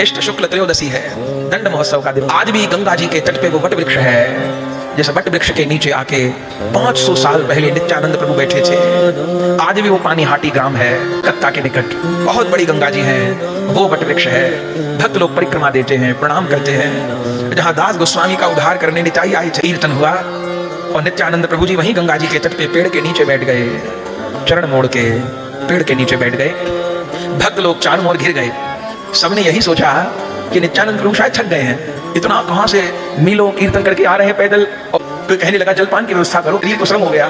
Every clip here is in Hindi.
इष्ट शुक्ल त्रयोदशी है, दंड महोत्सव का दिन। आज भी गंगा जी के तट पे वो वट वृक्ष है, जिस वट वृक्ष के नीचे आके 500 साल पहले नित्यानंद प्रभु बैठे थे। आज भी वो पानी हाटी ग्राम है, कत्ता के निकट। बहुत बड़ी गंगा जी है, वो वट वृक्ष है। भक्त लोग परिक्रमा देते हैं, प्रणाम करते हैं। जहाँ दास गोस्वामी का उद्धार करने निताई आई कीर्तन हुआ और नित्यानंद प्रभु जी वहीं गंगा जी के तट पे पेड़ के नीचे बैठ गए, चरण मोड़ के पेड़ के नीचे बैठ गए। भक्त लोग चारों ओर घिर गए। सबने यही सोचा कि नित्यानंद प्रभु शायद थक गए हैं, इतना कहां से मीलों कीर्तन करके आ रहे हैं पैदल। और कहने लगा जलपान की व्यवस्था करो, शरीर को श्रम हो गया।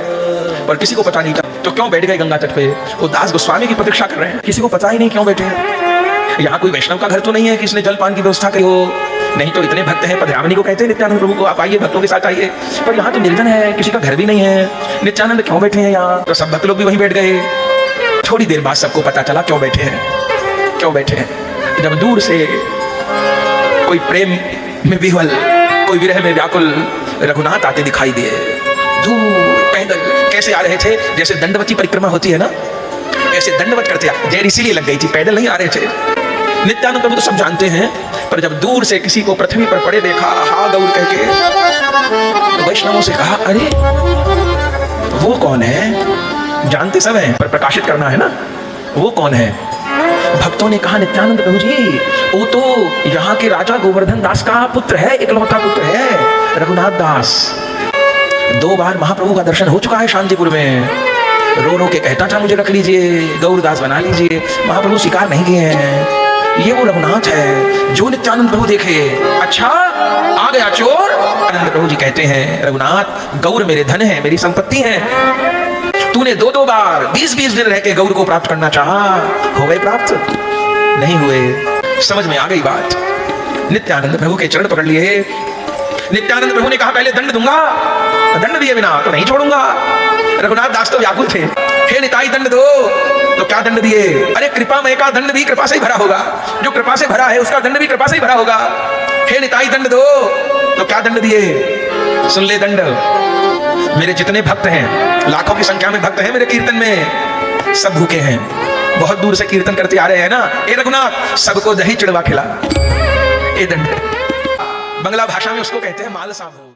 पर किसी को पता नहीं था, तो क्यों बैठ गए गंगा तट पे? वो दास गोस्वामी की प्रतीक्षा कर रहे हैं, किसी को पता ही नहीं क्यों बैठे हैं। यहाँ कोई वैष्णव का घर तो नहीं है कि इसने जलपान की व्यवस्था करी हो, नहीं तो इतने भक्त हैं। पधरावनी को कहते हैं नित्यानंद प्रभु को, आप आइए भक्तों के साथ आइए। पर यहाँ तो निर्जन है, किसी का घर भी नहीं है, नित्यानंद क्यों बैठे हैं यहाँ? तो सब भक्त लोग भी वहीं बैठ गए। थोड़ी देर बाद सबको पता चला क्यों बैठे हैं, क्यों बैठे हैं। जब दूर से कोई प्रेम में विह्वल, कोई विरह में व्याकुल रघुनाथ आते दिखाई दिए। दूर पैदल कैसे आ रहे थे? जैसे दंडवती परिक्रमा होती है ना, ऐसे दंडवत करते देर इसीलिए लग गई थी, पैदल नहीं आ रहे थे। नित्यानंद प्रभु तो सब जानते हैं, पर जब दूर से किसी को पृथ्वी पर पड़े देखा, हा गौर कह के, वैष्णवों से कहा, अरे वो कौन है? जानते सब हैं, पर प्रकाशित करना है ना, वो कौन है? भक्तों ने कहा, नित्यानंद प्रभु जी, वो तो यहाँ के राजा गोवर्धन दास का पुत्र है, इकलौता पुत्र है, रघुनाथ दास। 2 बार महाप्रभु का दर्शन हो चुका है शांतिपुर में। रो रो के कहता था, मुझे रख लीजिए, गौरदास बना लीजिए। महाप्रभु स्वीकार नहीं किए हैं। ये वो रघुनाथ है जो नित्यानंद प्रभु देखे। अच्छा, आ गया चोर। आनंद प्रभु जी कहते हैं, रघुनाथ, गौर मेरे धन है, मेरी संपत्ति है। तूने 2-2 बार 20-20 दिन रह के गौर को प्राप्त करना चाहा, हो गए प्राप्त? नहीं हुए। समझ में आ गई बात। नित्यानंद प्रभु के चरण पकड़ लिए। नित्यानंद प्रभु ने कहा, पहले दंड दूंगा, दंड दिए बिना तो नहीं छोड़ूंगा। रघुनाथ दास तो व्याकुल थे, हे निताई दंड दो। तो क्या दंड दिए? अरे कृपामय का दंड भी कृपा से ही भरा होगा, जो कृपा से भरा है उसका दंड भी कृपा से ही भरा होगा। हे निताई दंड दो। तो क्या दंड दिए? सुन ले दंड। मेरे जितने भक्त हैं, लाखों की संख्या में भक्त हैं मेरे कीर्तन में, सब भूखे हैं, बहुत दूर से कीर्तन करते आ रहे हैं ना। ए रघुनाथ, सबको दही चिड़वा खिला। ए दंड, बंगला भाषा में उसको कहते हैं माल साभोग।